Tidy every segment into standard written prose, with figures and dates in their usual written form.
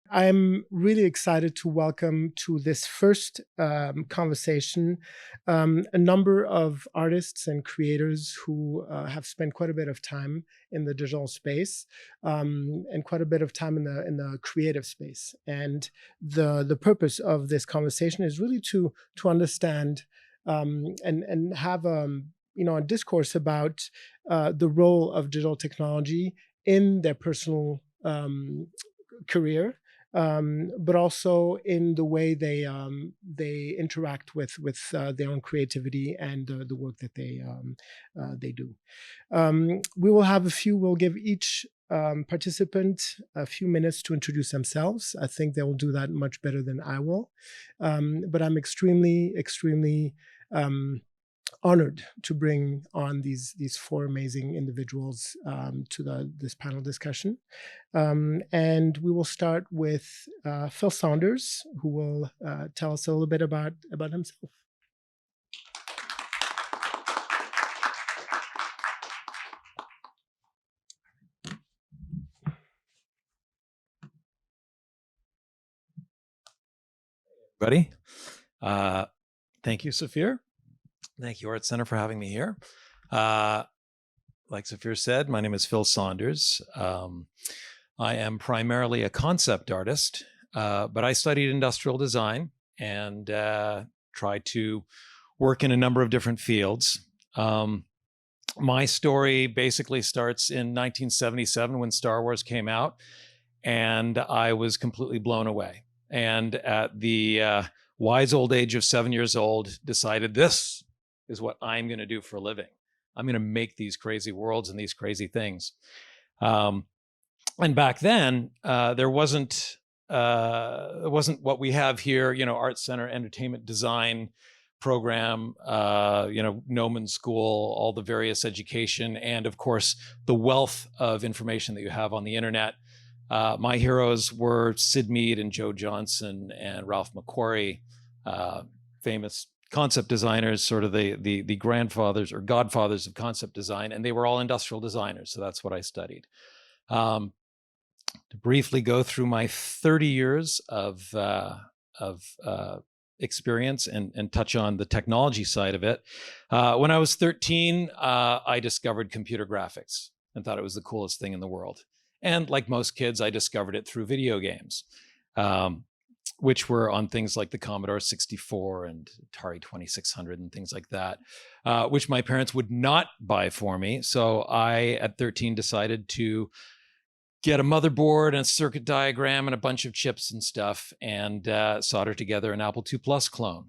I'm really excited to welcome to this first conversation a number of artists and creators who have spent quite a bit of time in the digital space and quite a bit of time in the creative space. And the purpose of this conversation is really to understand and have a discourse about the role of digital technology in their personal career, but also in the way they interact with their own creativity and the work that they do. We will have we'll give each participant a few minutes to introduce themselves. I think they will do that much better than I will. But I'm extremely honored to bring on these four amazing individuals to this panel discussion. And we will start with Phil Saunders, who will tell us a little bit about himself. Everybody. Thank you, Safir. Thank you, ArtCenter, for having me here. Like Safir said, my name is Phil Saunders. I am primarily a concept artist, but I studied industrial design and tried to work in a number of different fields. My story basically starts in 1977 when Star Wars came out, and I was completely blown away. And at the wise old age of 7 years old, decided this is what I'm going to do for a living. I'm going to make these crazy worlds and these crazy things. And back then, there wasn't what we have here, ArtCenter entertainment design program, Gnomon School, all the various education, and of course, the wealth of information that you have on the internet. My heroes were Sid Mead and Joe Johnson and Ralph McQuarrie, famous concept designers, sort of the grandfathers or godfathers of concept design, and they were all industrial designers. So that's what I studied. To briefly go through my 30 years of experience and touch on the technology side of it. When I was 13, I discovered computer graphics and thought it was the coolest thing in the world. And like most kids, I discovered it through video games, which were on things like the Commodore 64 and Atari 2600 and things like that, which my parents would not buy for me. So I, at 13, decided to get a motherboard and a circuit diagram and a bunch of chips and stuff and solder together an Apple II Plus clone.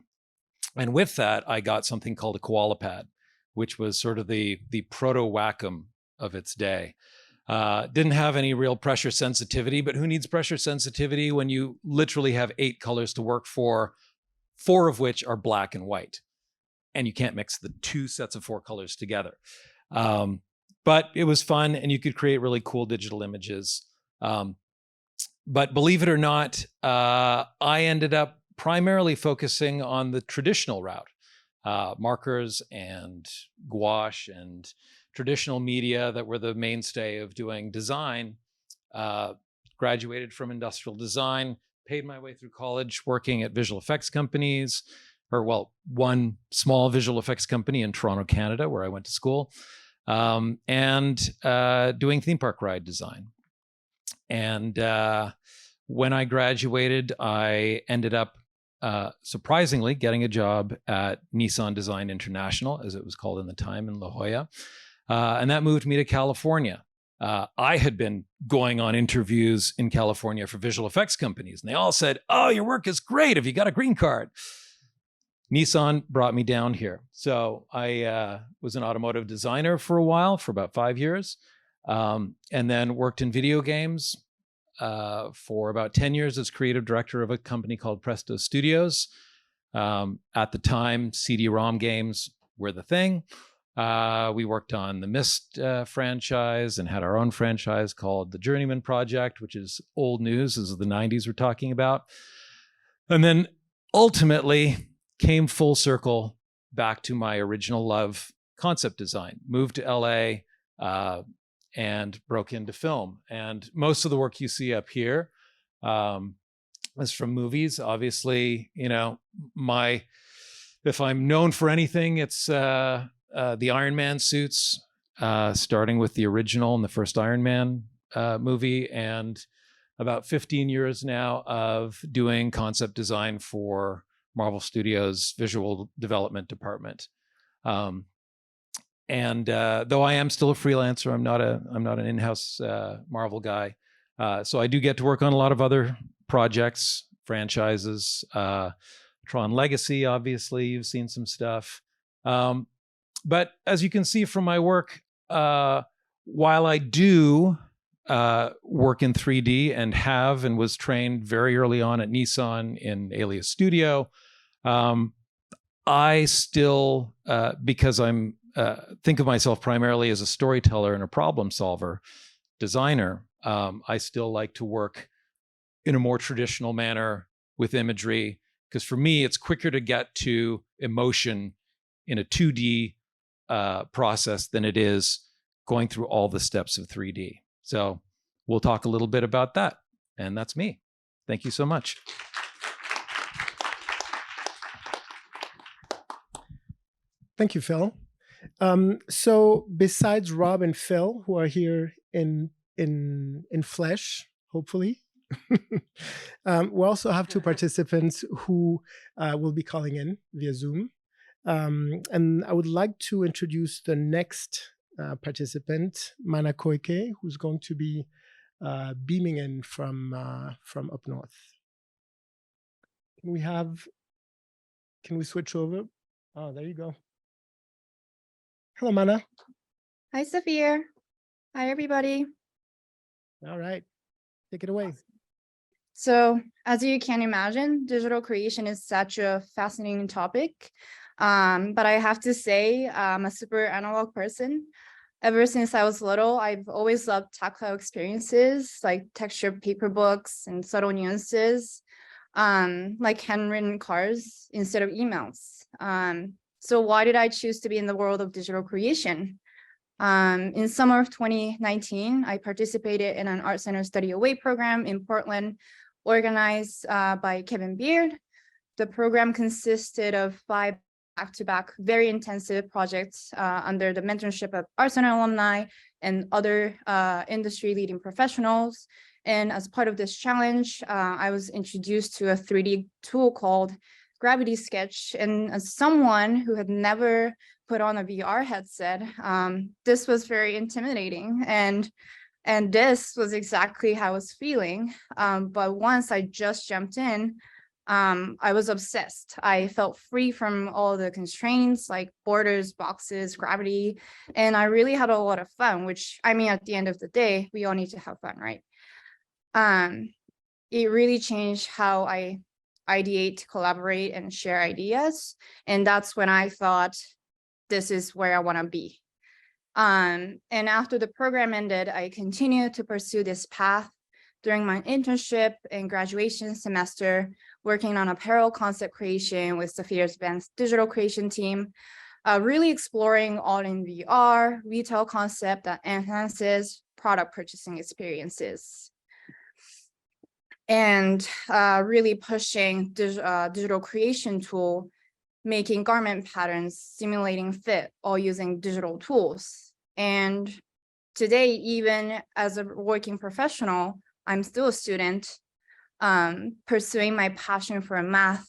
And with that, I got something called a Koala Pad, which was sort of the proto-Wacom of its day. Didn't have any real pressure sensitivity, but who needs pressure sensitivity when you literally have 8 colors to work for, 4 of which are black and white, and you can't mix the 2 sets of 4 colors together. But it was fun, and you could create really cool digital images. But believe it or not, I ended up primarily focusing on the traditional route, markers and gouache and traditional media that were the mainstay of doing design. Graduated from industrial design, paid my way through college working at visual effects companies, one small visual effects company in Toronto, Canada, where I went to school, and doing theme park ride design. And when I graduated, I ended up surprisingly getting a job at Nissan Design International, as it was called in the time, in La Jolla. And that moved me to California. I had been going on interviews in California for visual effects companies, and they all said, "Oh, your work is great. Have you got a green card?" Nissan brought me down here. So I was an automotive designer for a while, for about 5 years, and then worked in video games for about 10 years as creative director of a company called Presto Studios. At the time, CD-ROM games were the thing. We worked on the Myst franchise and had our own franchise called the Journeyman Project, which is old news. This is the 90s we're talking about. And then ultimately came full circle back to my original love, concept design. Moved to LA and broke into film. And most of the work you see up here As from movies, obviously, if I'm known for anything, it's the Iron Man suits, starting with the original and the first Iron Man movie, and about 15 years now of doing concept design for Marvel Studios' visual development department. And though I am still a freelancer, I'm not an in-house Marvel guy. So I do get to work on a lot of other projects, franchises. Tron Legacy, obviously, you've seen some stuff. But as you can see from my work, while I do work in 3D and was trained very early on at Nissan in Alias Studio, I still, because I'm think of myself primarily as a storyteller and a problem solver, designer, I still like to work in a more traditional manner with imagery, because for me, it's quicker to get to emotion in a 2D process than it is going through all the steps of 3D. So we'll talk a little bit about that. And that's me. Thank you so much. Thank you, Phil. So besides Rob and Phil, who are here in flesh, hopefully, we also have two participants who will be calling in via Zoom. And I would like to introduce the next participant, Mana Koike, who's going to be beaming in from up north. Can we switch over? Oh, there you go. Hello, Mana. Hi, Safir. Hi, everybody. All right, take it away. So, as you can imagine, digital creation is such a fascinating topic. But I have to say, I'm a super analog person. Ever since I was little, I've always loved tactile experiences like textured paper books and subtle nuances, like handwritten cards instead of emails. So why did I choose to be in the world of digital creation? In summer of 2019, I participated in an ArtCenter Study Away program in Portland, organized by Kevin Beard. The program consisted of 5 back-to-back very intensive projects under the mentorship of ArtCenter alumni and other industry-leading professionals. And as part of this challenge, I was introduced to a 3D tool called Gravity Sketch. And as someone who had never put on a VR headset, this was very intimidating. And this was exactly how I was feeling. But once I just jumped in, I was obsessed. I felt free from all the constraints like borders, boxes, gravity, and I really had a lot of fun, which, I mean, at the end of the day, we all need to have fun, right? It really changed how I ideate, collaborate, and share ideas. And that's when I thought, this is where I want to be. And after the program ended, I continued to pursue this path during my internship and graduation semester, working on apparel concept creation with Safir's advanced digital creation team, really exploring all in VR, retail concept that enhances product purchasing experiences. And really pushing digital creation tool, making garment patterns, simulating fit, all using digital tools. And today, even as a working professional, I'm still a student, pursuing my passion for math,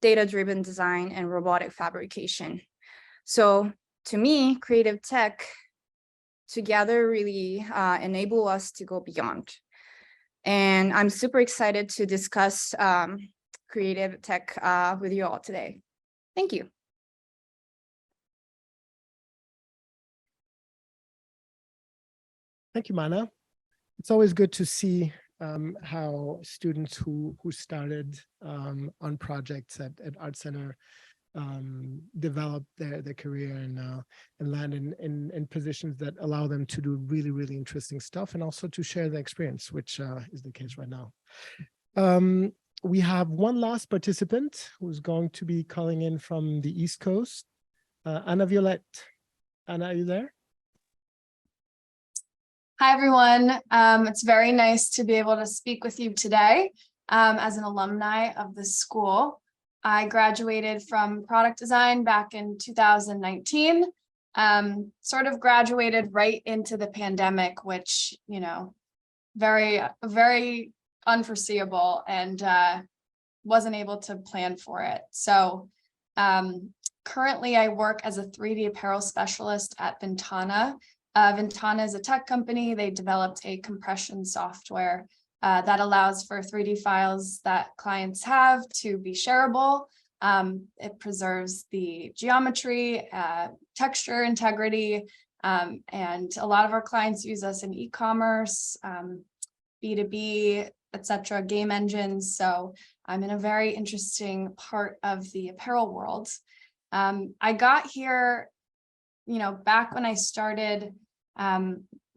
data-driven design, and robotic fabrication. So to me, creative tech together really enable us to go beyond. And I'm super excited to discuss creative tech with you all today. Thank you. Thank you, Mana. It's always good to see how students who started on projects at ArtCenter develop their career and land in positions that allow them to do really, really interesting stuff, and also to share the experience, which is the case right now. We have one last participant who's going to be calling in from the East Coast, Violette. Anna, are you there? Hi, everyone. It's very nice to be able to speak with you today as an alumni of the school. I graduated from product design back in 2019, sort of graduated right into the pandemic, which, you know, very unforeseeable, and wasn't able to plan for it. So currently I work as a 3D apparel specialist at VNTANA. VNTANA is a tech company. They developed a compression software that allows for 3D files that clients have to be shareable. It preserves the geometry, texture integrity, and a lot of our clients use us in e-commerce, B2B, etc., game engines. So I'm in a very interesting part of the apparel world. I got here, you know, back when I started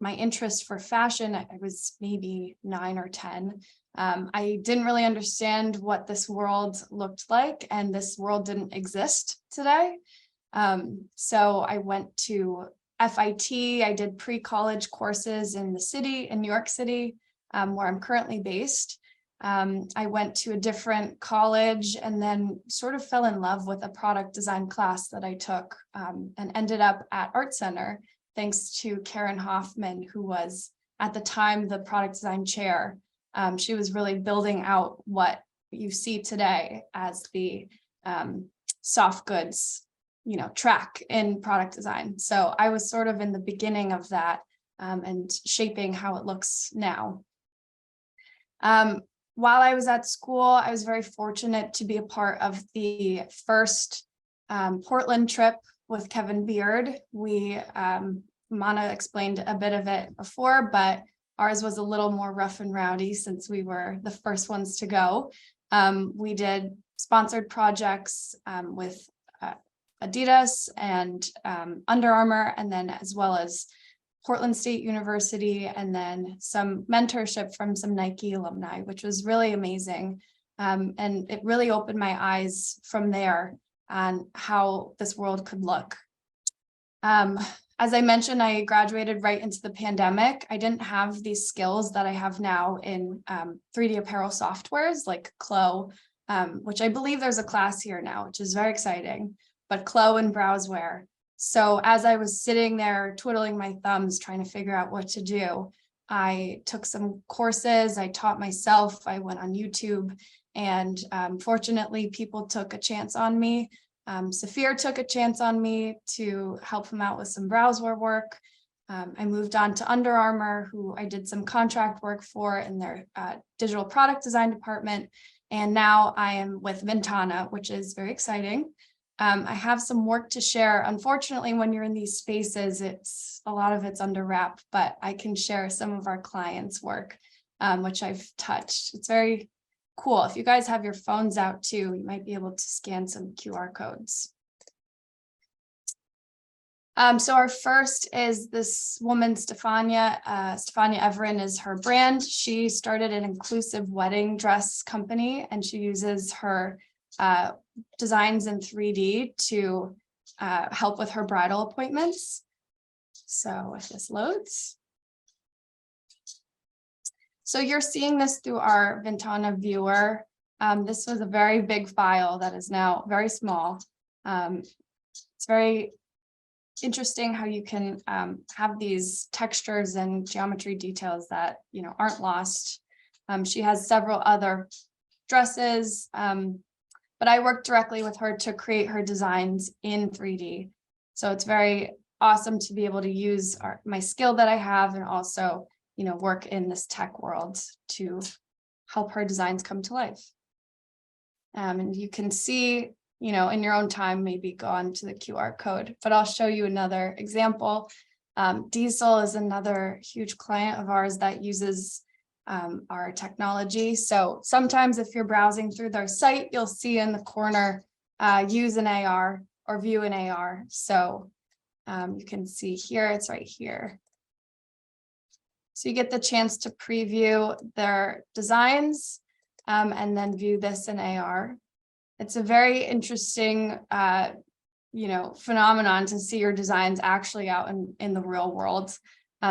my interest for fashion. I was maybe 9 or 10. I didn't really understand what this world looked like, and this world didn't exist today. So I went to FIT. I did pre-college courses in the city, in New York City, where I'm currently based. I went to a different college and then sort of fell in love with a product design class that I took, and ended up at ArtCenter, thanks to Karen Hoffman, who was at the time the product design chair. She was really building out what you see today as the soft goods, you know, track in product design. So I was sort of in the beginning of that, and shaping how it looks now. While I was at school, I was very fortunate to be a part of the first Portland trip with Kevin Beard. Mana explained a bit of it before, but ours was a little more rough and rowdy since we were the first ones to go. We did sponsored projects with Adidas and Under Armour, and then as well as Portland State University, and then some mentorship from some Nike alumni, which was really amazing. And it really opened my eyes from there on how this world could look. As I mentioned, I graduated right into the pandemic. I didn't have these skills that I have now in 3D apparel softwares like Clo, which I believe there's a class here now, which is very exciting, but Clo and Browseware. So as I was sitting there twiddling my thumbs trying to figure out what to do, I took some courses, I taught myself, I went on YouTube, and fortunately people took a chance on me. Safir took a chance on me to help him out with some Browseware work. I moved on to Under Armour, who I did some contract work for in their digital product design department. And now I am with VNTANA, which is very exciting. I have some work to share. Unfortunately, when you're in these spaces, a lot of it's under wrap, but I can share some of our clients' work, which I've touched. It's very cool. If you guys have your phones out too, you might be able to scan some QR codes. So our first is this woman, Stefania. Stefania Everin is her brand. She started an inclusive wedding dress company, and she uses her designs in 3D to help with her bridal appointments. So if this loads. So you're seeing this through our VNTANA viewer. This was a very big file that is now very small. It's very interesting how you can have these textures and geometry details that, you know, aren't lost. She has several other dresses, but I worked directly with her to create her designs in 3D. So it's very awesome to be able to use my skill that I have, and also, you know, work in this tech world to help her designs come to life. And you can see, you know, in your own time, maybe go on to the QR code, but I'll show you another example. Diesel is another huge client of ours that uses our technology. So sometimes if you're browsing through their site, you'll see in the corner, use an AR or view an AR. So you can see here, it's right here. So you get the chance to preview their designs and then view this in AR. It's a very interesting, you know, phenomenon to see your designs actually out in the real world.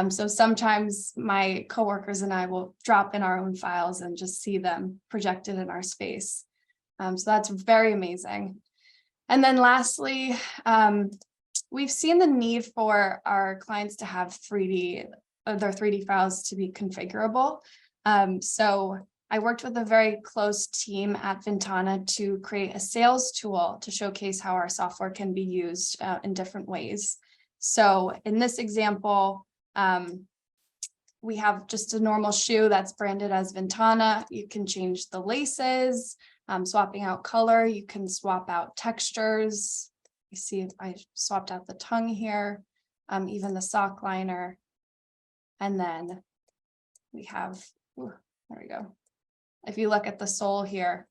So sometimes my coworkers and I will drop in our own files and just see them projected in our space. So that's very amazing. And then lastly, we've seen the need for our clients to have their 3D files to be configurable. So I worked with a very close team at VNTANA to create a sales tool to showcase how our software can be used in different ways. So in this example, we have just a normal shoe that's branded as VNTANA. You can change the laces, swapping out color. You can swap out textures. You see if I swapped out the tongue here, even the sock liner. And then we have, there we go. If you look at the sole here,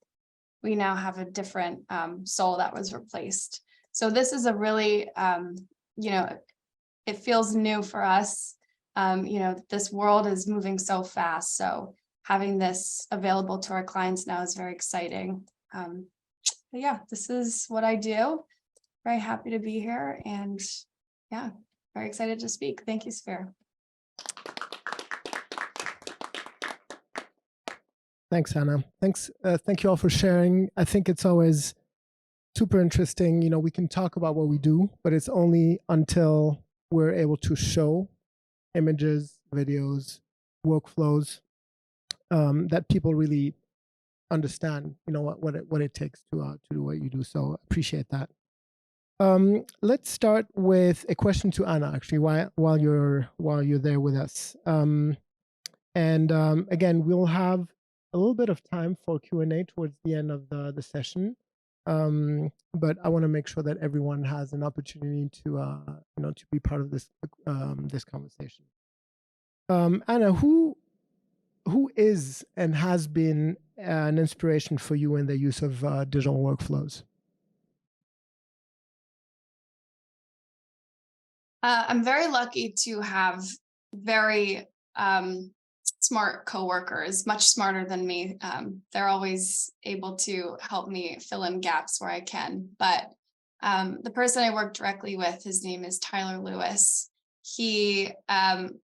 we now have a different sole that was replaced. So this is a really, it feels new for us. This world is moving so fast. So having this available to our clients now is very exciting. But yeah, this is what I do. Very happy to be here, and yeah, very excited to speak. Thank you, Safir. Thanks, Anna. Thanks. Thank you all for sharing. I think it's always super interesting. We can talk about what we do, but it's only until we're able to show images, videos, workflows that people really understand, what it takes to do what you do. So appreciate that. Let's start with a question to Anna, actually, while you're there with us. Again, we'll have a little bit of time for Q&A towards the end of the session. But I want to make sure that everyone has an opportunity to be part of this conversation. Anna, who is and has been an inspiration for you in the use of digital workflows? I'm very lucky to have very smart coworkers, much smarter than me. They're always able to help me fill in gaps where I can. But the person I work directly with, his name is Tyler Lewis. He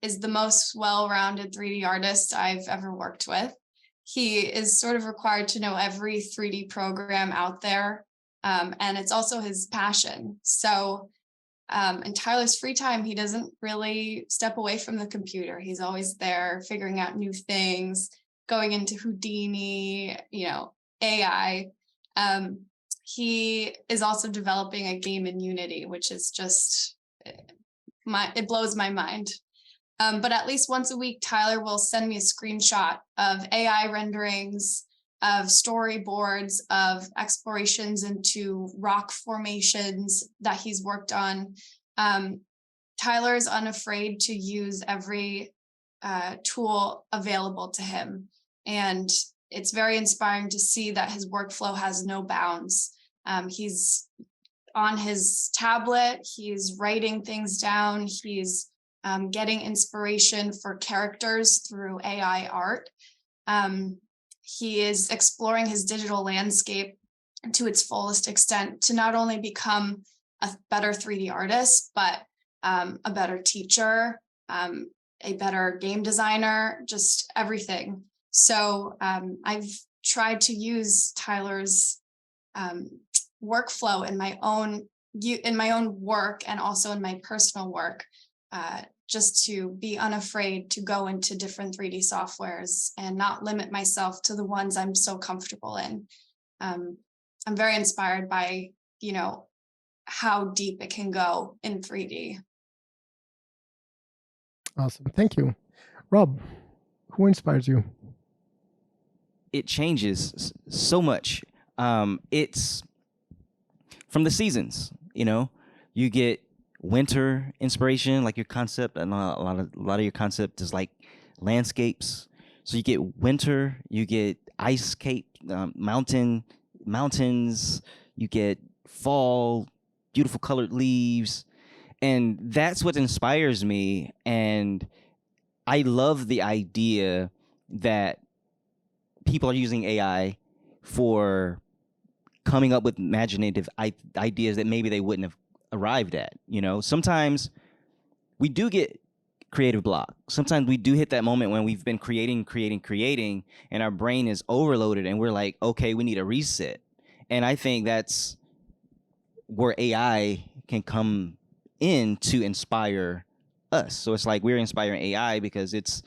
is the most well-rounded 3D artist I've ever worked with. He is sort of required to know every 3D program out there. And it's also his passion. So in Tyler's free time, he doesn't really step away from the computer. He's always there figuring out new things, going into Houdini, AI. He is also developing a game in Unity, which is just, it blows my mind. But at least once a week, Tyler will send me a screenshot of AI renderings, of storyboards, of explorations into rock formations that he's worked on. Tyler is unafraid to use every tool available to him. And it's very inspiring to see that his workflow has no bounds. He's on his tablet, he's writing things down, he's getting inspiration for characters through AI art. He is exploring his digital landscape to its fullest extent to not only become a better 3D artist, but a better teacher, a better game designer, just everything. So I've tried to use Tyler's workflow in my own work and also in my personal work, just to be unafraid to go into different 3D softwares and not limit myself to the ones I'm so comfortable in. I'm very inspired by, how deep it can go in 3D. Awesome. Thank you. Rob, who inspires you? It changes so much. It's from the seasons, you get winter inspiration, like your concept, and a lot of your concept is like landscapes. So you get winter, you get ice cape, mountains, you get fall, beautiful colored leaves, and that's what inspires me. And I love the idea that people are using AI for coming up with imaginative ideas that maybe they wouldn't have arrived at. Sometimes we do get creative block. Sometimes we do hit that moment when we've been creating, and our brain is overloaded and we're like, okay, we need a reset. And I think that's where AI can come in to inspire us. So it's like we're inspiring AI because it's,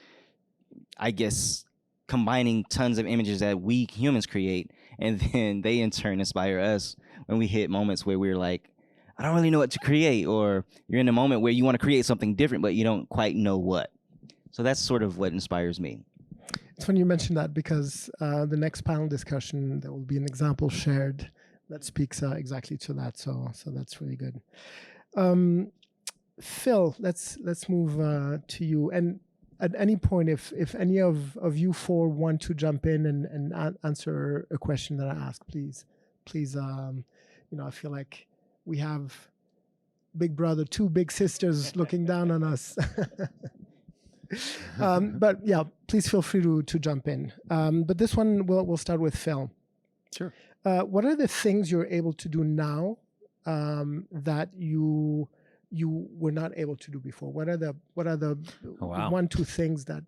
I guess, combining tons of images that we humans create, and then they in turn inspire us when we hit moments where we're like, I don't really know what to create, or you're in a moment where you want to create something different, but you don't quite know what. So that's sort of what inspires me. It's funny you mentioned that because the next panel discussion, there will be an example shared that speaks exactly to that. So that's really good. Phil, let's move to you. And at any point, if any of you four want to jump in and answer a question that I ask, please, I feel like we have big brother, two big sisters looking down on us. But yeah, please feel free to jump in. But this one, we'll start with Phil. Sure. What are the things you're able to do now that you were not able to do before? What are the Oh, wow. 1-2 things that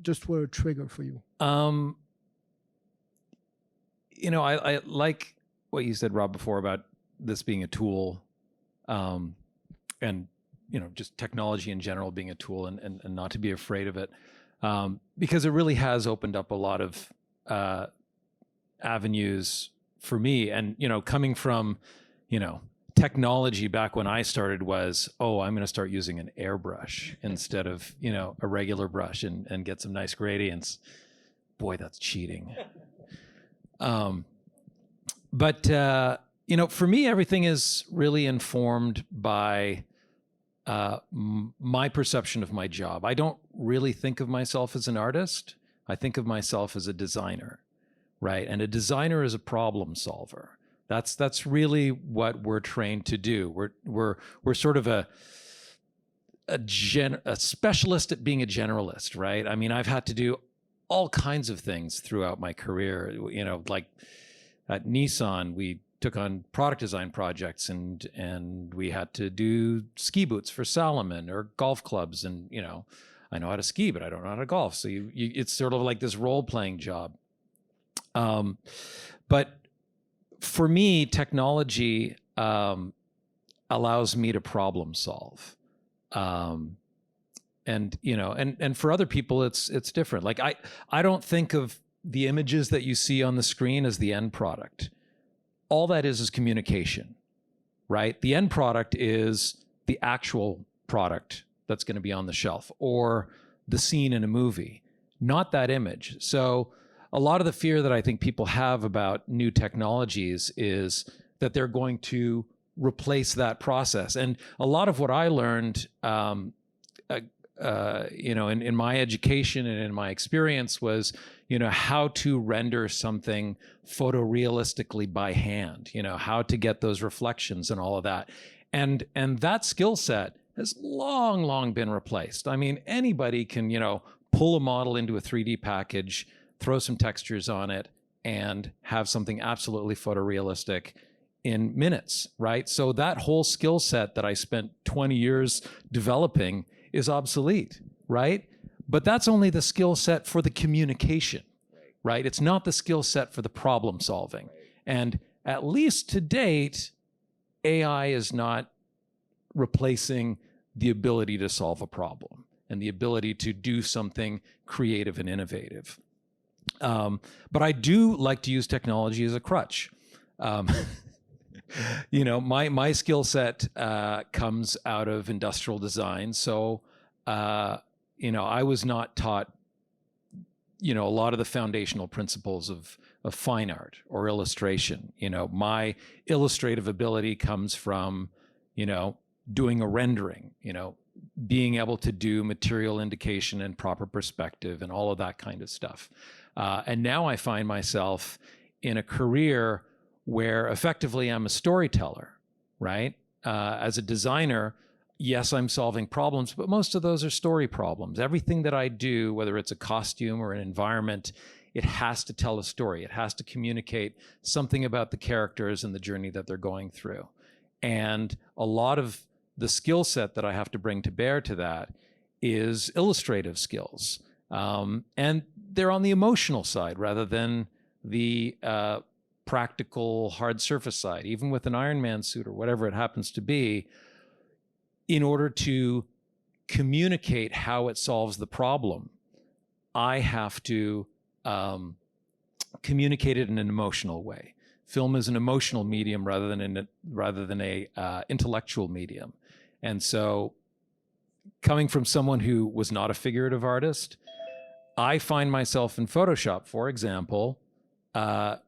just were a trigger for you? I like what you said, Rob, before about this being a tool, and just technology in general being a tool, and not to be afraid of it, because it really has opened up a lot of avenues for me. And coming from technology back when I started was, I'm going to start using an airbrush instead of a regular brush and get some nice gradients. Boy, that's cheating. But for me, everything is really informed by my perception of my job. I don't really think of myself as an artist. I think of myself as a designer, right? And a designer is a problem solver. That's really what we're trained to do. We're sort of a specialist at being a generalist, right? I mean, I've had to do all kinds of things throughout my career. Like at Nissan, we took on product design projects, and we had to do ski boots for Salomon, or golf clubs. And I know how to ski, but I don't know how to golf. So it's sort of like this role-playing job. But for me, technology allows me to problem solve. And for other people, it's different. Like I don't think of the images that you see on the screen as the end product. All that is communication, right? The end product is the actual product that's going to be on the shelf, or the scene in a movie, not that image. So a lot of the fear that I think people have about new technologies is that they're going to replace that process. And a lot of what I learned, in my education and in my experience was, how to render something photorealistically by hand, how to get those reflections and all of that. And that skill set has long been replaced. I mean, anybody can, pull a model into a 3D package, throw some textures on it, and have something absolutely photorealistic in minutes, right? So that whole skill set that I spent 20 years developing is obsolete, right? But that's only the skill set for the communication, right? It's not the skill set for the problem solving. And at least to date, AI is not replacing the ability to solve a problem and the ability to do something creative and innovative. But I do like to use technology as a crutch. My skill set comes out of industrial design. So, I was not taught, a lot of the foundational principles of fine art or illustration. My illustrative ability comes from, doing a rendering, being able to do material indication and proper perspective and all of that kind of stuff. And now I find myself in a career where effectively I'm a storyteller, right? As a designer, yes, I'm solving problems, but most of those are story problems. Everything that I do, whether it's a costume or an environment, it has to tell a story. It has to communicate something about the characters and the journey that they're going through. And a lot of the skill set that I have to bring to bear to that is illustrative skills. And they're on the emotional side rather than the practical hard surface side. Even with an Iron Man suit or whatever it happens to be, in order to communicate how it solves the problem, I have to communicate it in an emotional way. Film is an emotional medium rather than a intellectual medium. And so, coming from someone who was not a figurative artist, I find myself in Photoshop, for example,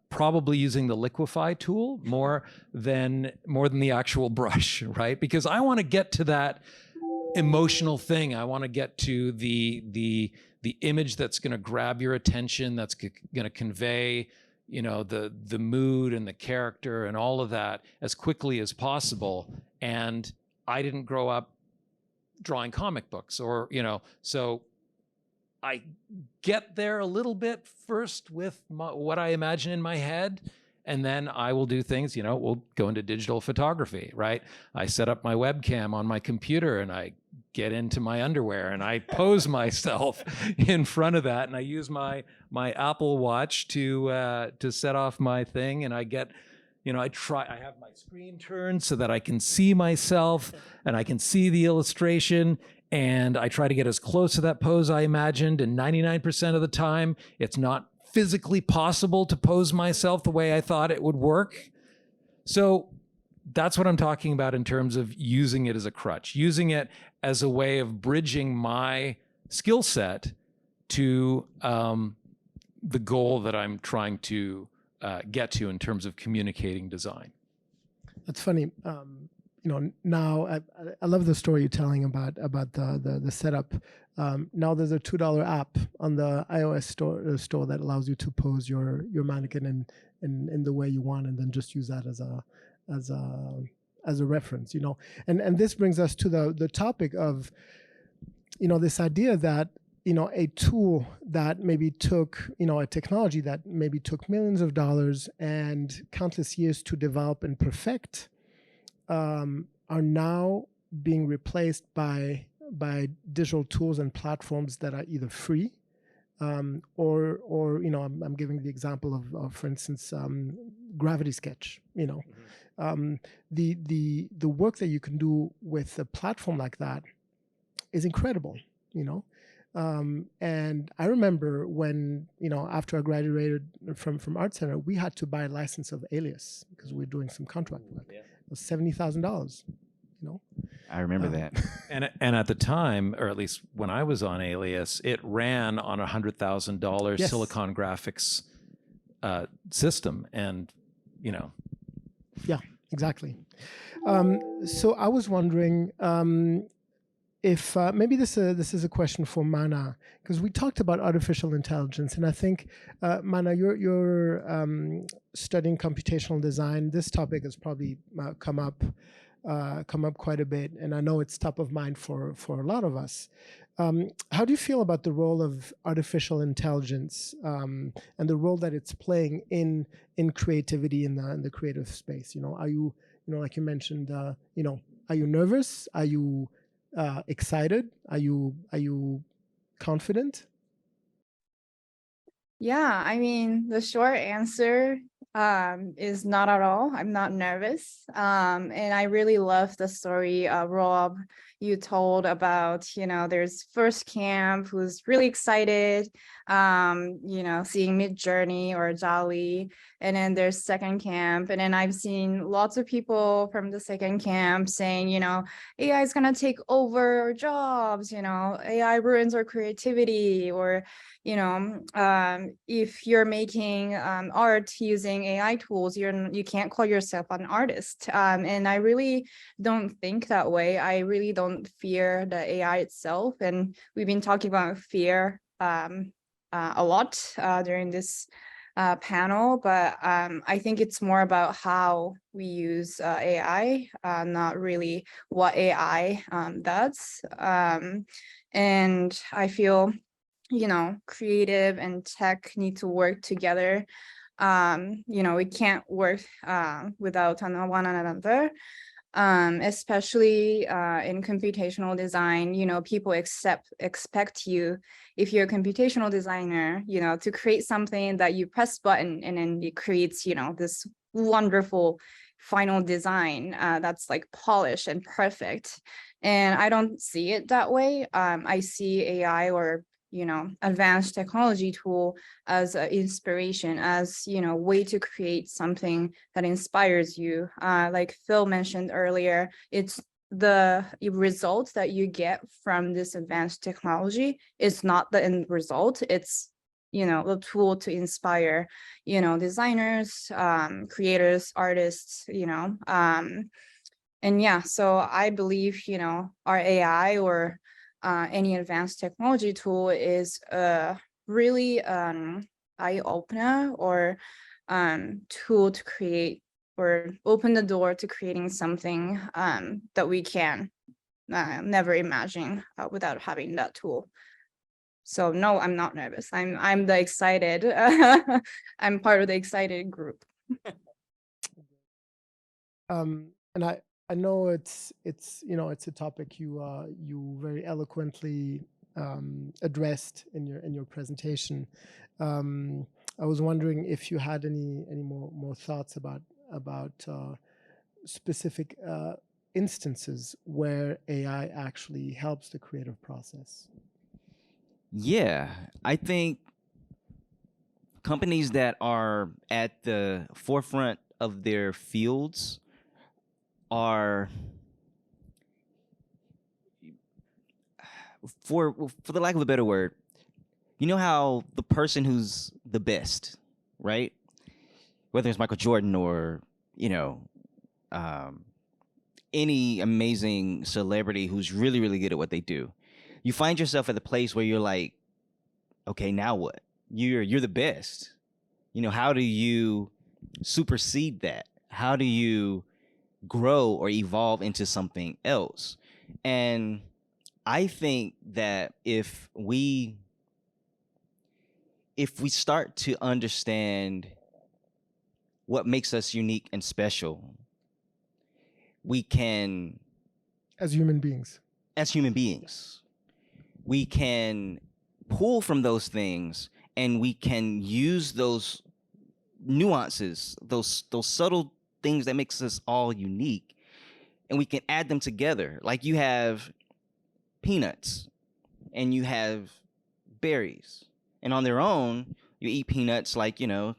probably using the liquify tool more than the actual brush, right? Because I want to get to that emotional thing. I want to get to the image that's going to grab your attention, that's going to convey, you know, the mood and the character and all of that as quickly as possible. And I didn't grow up drawing comic books, or, you know, so I get there a little bit first with what I imagine in my head, and then I will do things, you know, we'll go into digital photography, right? I set up my webcam on my computer and I get into my underwear and I pose myself in front of that, and I use my Apple Watch to set off my thing, and I get, you know, I have my screen turned so that I can see myself and I can see the illustration, and I try to get as close to that pose I imagined, and 99% of the time, it's not physically possible to pose myself the way I thought it would work. So that's what I'm talking about in terms of using it as a crutch, using it as a way of bridging my skill set to the goal that I'm trying to get to in terms of communicating design. That's funny. You know, now I love the story you're telling about the setup. Now there's a $2 app on the iOS store that allows you to pose your mannequin in the way you want, and then just use that as a reference. You know, and this brings us to the topic of, you know, this idea that, you know, a tool that maybe took, you know, a technology that maybe took millions of dollars and countless years to develop and perfect, are now being replaced by digital tools and platforms that are either free, or you know, I'm giving the example of for instance, Gravity Sketch. You know, the work that you can do with a platform like that is incredible. You know. And I remember when, you know, after I graduated from ArtCenter, we had to buy a license of Alias because we were doing some contract work. Yeah. It was $70,000, you know. I remember that. And at the time, or at least when I was on Alias, it ran on a $100,000 Yes. Silicon Graphics system, and, you know. Yeah, exactly. So I was wondering, if maybe this is a question for Mana, because we talked about artificial intelligence, and I think Mana, you're studying computational design. This topic has probably come up quite a bit, and I know it's top of mind for a lot of us. How do you feel about the role of artificial intelligence and the role that it's playing in creativity in the creative space? You know, are you know, like you mentioned, you know, are you nervous? Are you excited? Are you confident? Yeah, I mean, the short answer is not at all. I'm not nervous. And I really love the story, Rob, you told about, you know, there's first camp who's really excited, you know, seeing Midjourney or Jolly, and then there's second camp. And then I've seen lots of people from the second camp saying, you know, AI is going to take over our jobs, you know, AI ruins our creativity, or, you know, if you're making art using AI tools, you can't call yourself an artist. And I really don't think that way. I really don't fear the AI itself. And we've been talking about fear a lot during this panel, but I think it's more about how we use AI, not really what AI does. And I feel, you know, creative and tech need to work together. You know, we can't work without one another. especially in computational design. People expect you, if you're a computational designer, to create something that you press button and then it creates, this wonderful final design that's like polished and perfect. And I don't see it that way. I see AI or advanced technology tool as an inspiration, as way to create something that inspires you. Like Phil mentioned earlier, it's the results that you get from this advanced technology. It's not the end result. It's the tool to inspire designers, creators, artists. And yeah, so I believe our AI or any advanced technology tool is a really eye-opener or tool to create or open the door to creating something that we can never imagine without having that tool. So no, I'm not nervous. I'm the excited. I'm part of the excited group. And I know it's a topic you very eloquently addressed in your presentation. I was wondering if you had any more thoughts about specific instances where AI actually helps the creative process. Yeah, I think companies that are at the forefront of their fields are, for the lack of a better word, how the person who's the best, right? Whether it's Michael Jordan or, any amazing celebrity who's really, really good at what they do. You find yourself at the place where you're like, okay, now what? You're the best. How do you supersede that? How do you grow or evolve into something else? And I think that if we start to understand what makes us unique and special, we can, as human beings, we can pull from those things, and we can use those nuances, those subtle things that makes us all unique, and we can add them together. Like you have peanuts and you have berries, and on their own, you eat peanuts like your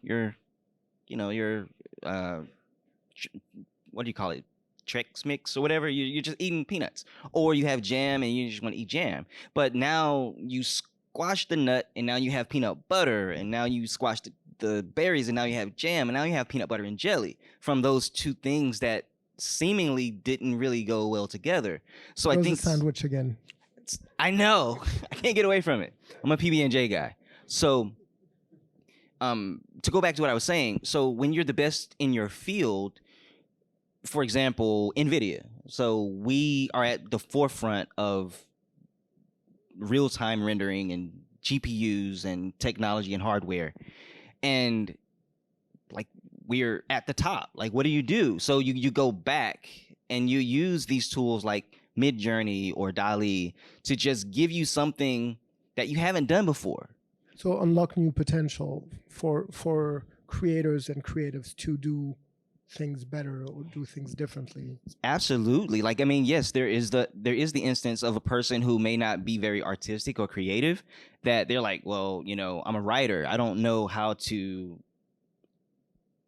what do you call it? Trex mix or whatever. You're just eating peanuts. Or you have jam and you just want to eat jam. But now you squash the nut and now you have peanut butter, and now you squash the berries and now you have jam, and now you have peanut butter and jelly from those two things that seemingly didn't really go well together. So I think a sandwich again. I know. I can't get away from it. I'm a PB&J guy. So to go back to what I was saying, so when you're the best in your field, for example, NVIDIA. So we are at the forefront of real-time rendering and GPUs and technology and hardware. And like we're at the top. Like, what do you do? So you go back and you use these tools like Midjourney or DALL-E to just give you something that you haven't done before. So unlock new potential for creators and creatives to do things better or do things differently. Absolutely. Like, I mean, yes, there is the instance of a person who may not be very artistic or creative, that they're like, well, I'm a writer. I don't know how to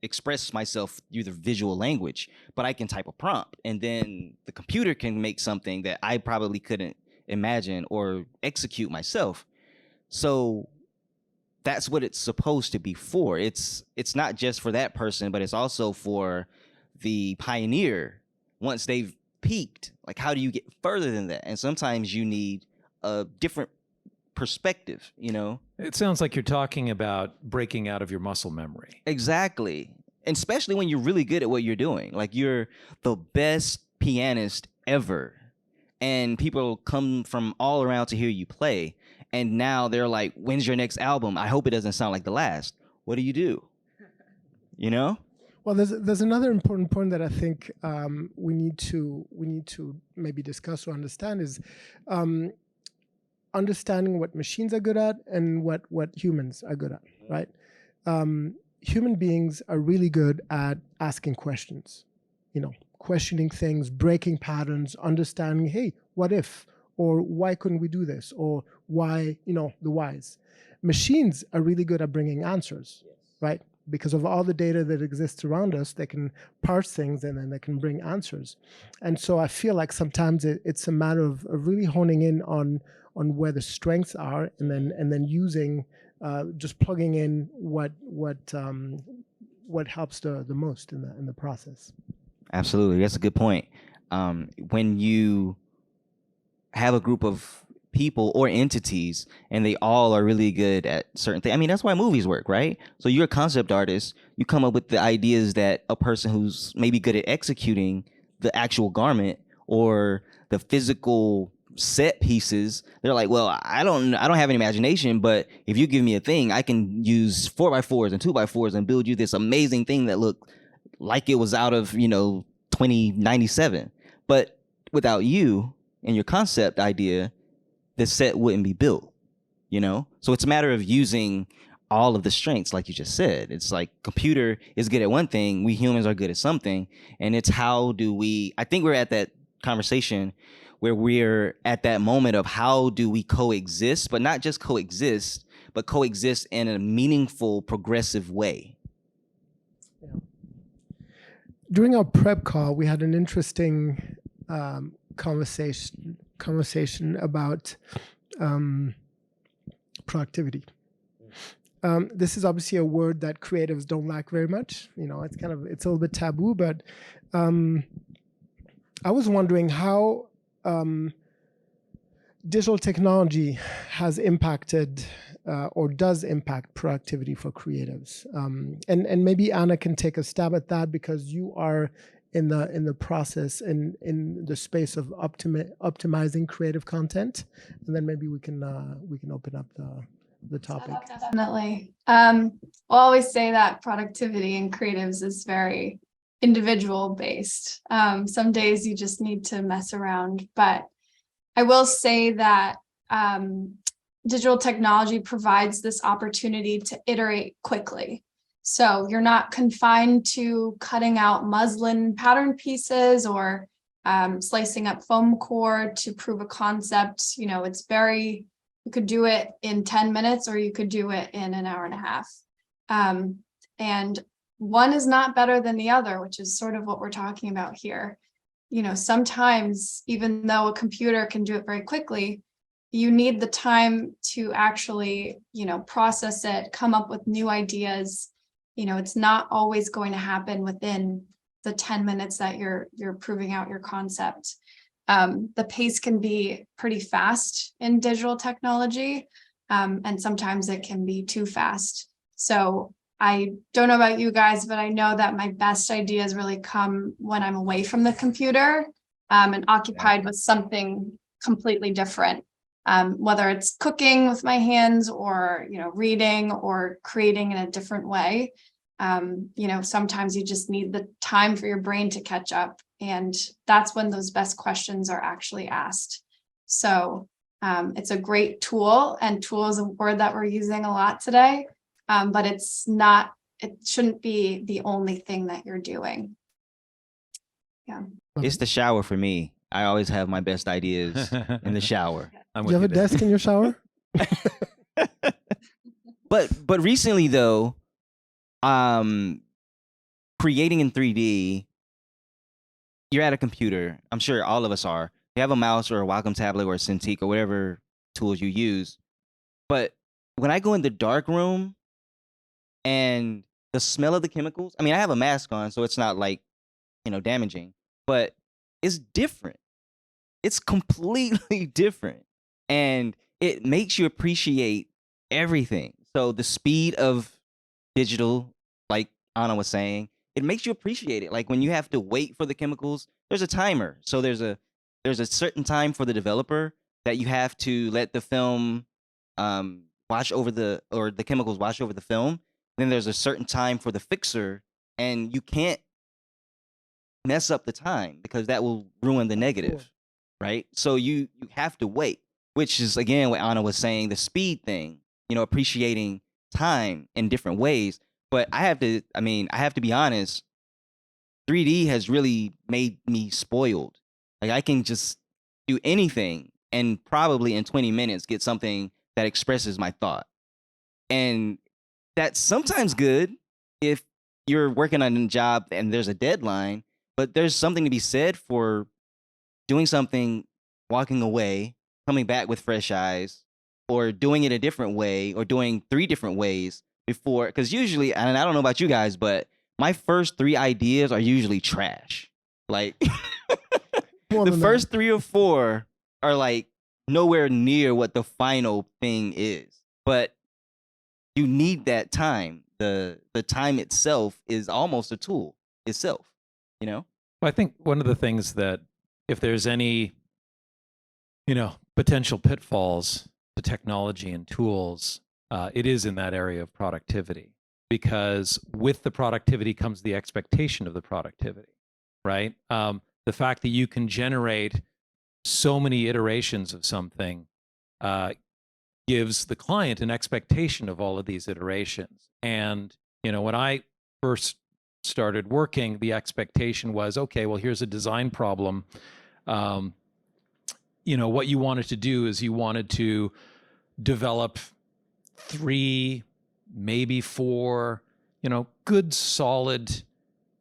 express myself through the visual language, but I can type a prompt and then the computer can make something that I probably couldn't imagine or execute myself. So that's what it's supposed to be for. It's not just for that person, but it's also for the pioneer. Once they've peaked, like, how do you get further than that? And sometimes you need a different perspective, It sounds like you're talking about breaking out of your muscle memory. Exactly. And especially when you're really good at what you're doing. Like, you're the best pianist ever, and people come from all around to hear you play. And now they're like, when's your next album? I hope it doesn't sound like the last. What do? Well, Well, there's another important point that I think we need to maybe discuss or understand is understanding what machines are good at and what humans are good at, right? Human beings are really good at asking questions, questioning things, breaking patterns, understanding, hey, what if? Or why couldn't we do this? Or why, the whys. Machines are really good at bringing answers, right? Because of all the data that exists around us, they can parse things and then they can bring answers. And so I feel like sometimes it's a matter of really honing in on where the strengths are and then using, just plugging in what helps the most in the process. Absolutely, that's a good point. When you have a group of people or entities and they all are really good at certain things. I mean, that's why movies work, right? So you're a concept artist, you come up with the ideas that a person who's maybe good at executing the actual garment or the physical set pieces, they're like, well, I don't have any imagination, but if you give me a thing, I can use 4x4s and 2x4s and build you this amazing thing that looked like it was out of 2097. But without you and your concept idea, the set wouldn't be built, So it's a matter of using all of the strengths, like you just said. It's like computer is good at one thing, we humans are good at something, and it's how do we, I think we're at that conversation where we're at that moment of how do we coexist, but not just coexist, but coexist in a meaningful, progressive way. Yeah. During our prep call, we had an interesting conversation about productivity. This is obviously a word that creatives don't like very much. It's a little bit taboo, but I was wondering how digital technology has impacted or does impact productivity for creatives. And maybe Anna can take a stab at that because you are in the process and in the space of optimizing creative content, and then maybe we can open up the topic. Definitely. I'll always say that productivity in creatives is very individual based. Some days you just need to mess around, but I will say that digital technology provides this opportunity to iterate quickly. So you're not confined to cutting out muslin pattern pieces or slicing up foam core to prove a concept. You could do it in 10 minutes or you could do it in an hour and a half. And one is not better than the other, which is sort of what we're talking about here. Sometimes, even though a computer can do it very quickly, you need the time to actually, process it, come up with new ideas. It's not always going to happen within the 10 minutes that you're proving out your concept. The pace can be pretty fast in digital technology, and sometimes it can be too fast. So I don't know about you guys, but I know that my best ideas really come when I'm away from the computer and occupied with something completely different. Whether it's cooking with my hands or, reading or creating in a different way. Sometimes you just need the time for your brain to catch up. And that's when those best questions are actually asked. So it's a great tool, and tool is a word that we're using a lot today. But it shouldn't be the only thing that you're doing. Yeah. It's the shower for me. I always have my best ideas in the shower. Do you have a desk in your shower? But recently though, creating in 3D, you're at a computer. I'm sure all of us are. You have a mouse or a Wacom tablet or a Cintiq or whatever tools you use. But when I go in the dark room and the smell of the chemicals, I mean, I have a mask on, so it's not like, damaging, but it's different. It's completely different. And it makes you appreciate everything. So the speed of digital, like Anna was saying, it makes you appreciate it. Like when you have to wait for the chemicals, there's a timer. So there's a certain time for the developer that you have to let the film the chemicals wash over the film. Then there's a certain time for the fixer and you can't mess up the time because that will ruin the negative, right? So you have to wait, which is again what Anna was saying, the speed thing, appreciating time in different ways. But I have to be honest, 3D has really made me spoiled. Like I can just do anything and probably in 20 minutes get something that expresses my thought. And that's sometimes good if you're working on a job and there's a deadline, but there's something to be said for doing something, walking away, coming back with fresh eyes, or doing it a different way, or doing 3 different ways before. Because usually, and I don't know about you guys, but my first 3 ideas are usually trash. Like the first 3 or 4 are like nowhere near what the final thing is. But you need that time. The time itself is almost a tool itself, Well, I think one of the things that if there's any, potential pitfalls to technology and tools, it is in that area of productivity, because with the productivity comes the expectation of the productivity, right? The fact that you can generate so many iterations of something gives the client an expectation of all of these iterations. And, when I first started working, the expectation was, okay, well, here's a design problem. What you wanted to do is you wanted to develop 3, maybe 4, good solid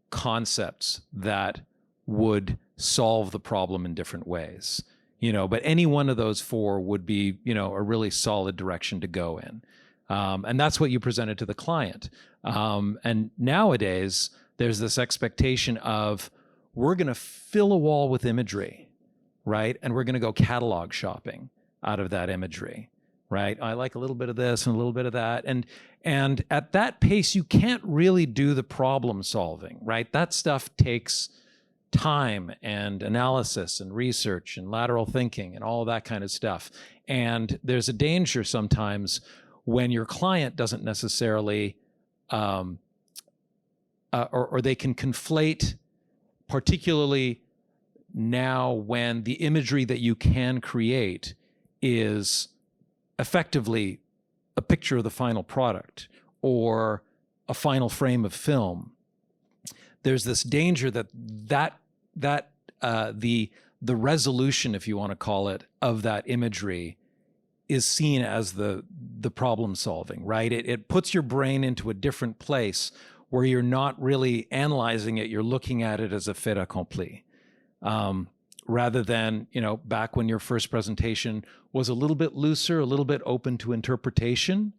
concepts that would solve the problem in different ways. But any one of those 4 would be, a really solid direction to go in. And that's what you presented to the client. And nowadays, there's this expectation of, we're going to fill a wall with imagery, right? And we're going to go catalog shopping out of that imagery, right? I like a little bit of this and a little bit of that. And at that pace, you can't really do the problem solving, right? That stuff takes time and analysis and research and lateral thinking and all of that kind of stuff. And there's a danger sometimes when your client doesn't necessarily, or they can conflate, particularly now when the imagery that you can create is effectively a picture of the final product or a final frame of film. There's this danger that the resolution, if you want to call it, of that imagery is seen as the problem solving, right? It puts your brain into a different place where you're not really analyzing it, you're looking at it as a fait accompli. Rather than, back when your first presentation was a little bit looser, a little bit open to interpretation,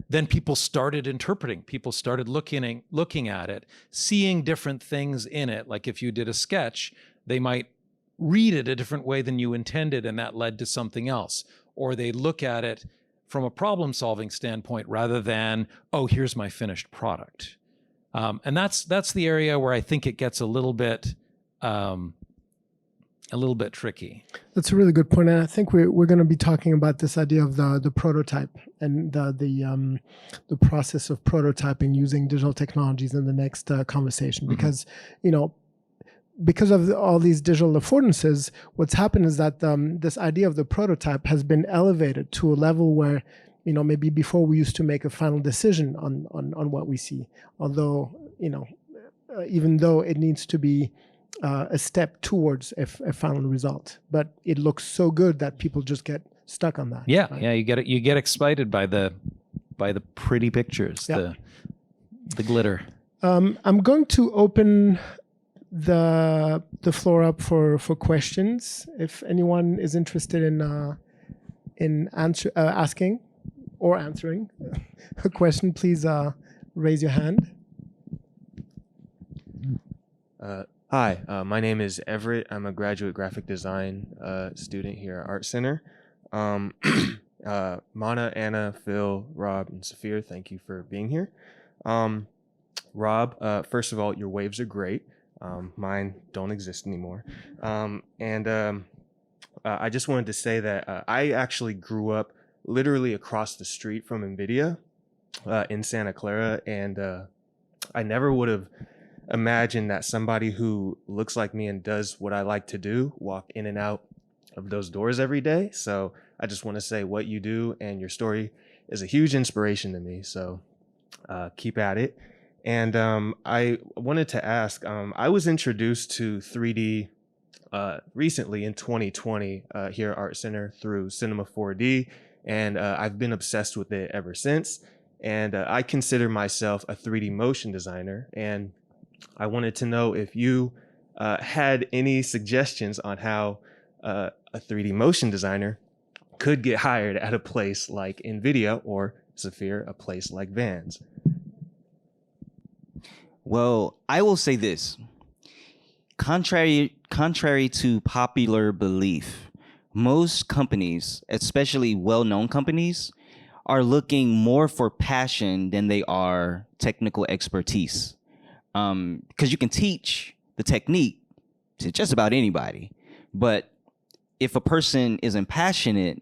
then people started interpreting, people started looking at it, seeing different things in it. Like if you did a sketch, they might read it a different way than you intended, and that led to something else. Or they look at it from a problem-solving standpoint rather than, oh, here's my finished product. And that's the area where I think it gets a little bit tricky. That's a really good point, and I think we're going to be talking about this idea of the prototype and the process of prototyping using digital technologies in the next conversation. Because because of all these digital affordances, what's happened is that this idea of the prototype has been elevated to a level where, maybe before we used to make a final decision on what we see, although, even though it needs to be a step towards a final result, but it looks so good that people just get stuck on that. Yeah, right? yeah, you get excited by the pretty pictures, the glitter. I'm going to open the floor up for questions. If anyone is interested in asking or answering a question, please raise your hand. Hi, my name is Everett. I'm a graduate graphic design student here at ArtCenter. Mana, Anna, Phil, Rob, and Safir, thank you for being here. Rob, first of all, your waves are great. Mine don't exist anymore. I just wanted to say that I actually grew up literally across the street from NVIDIA in Santa Clara, and I never would have imagine that somebody who looks like me and does what I like to do walk in and out of those doors every day. So I just want to say what you do and your story is a huge inspiration to me. So keep at it. And I wanted to ask, I was introduced to 3D recently in 2020 here at ArtCenter through Cinema 4D, and I've been obsessed with it ever since. And I consider myself a 3D motion designer, and I wanted to know if you had any suggestions on how a 3D motion designer could get hired at a place like NVIDIA or Safir, a place like Vans. Well, I will say this. Contrary to popular belief, most companies, especially well-known companies, are looking more for passion than they are technical expertise. Because you can teach the technique to just about anybody, but if a person isn't passionate,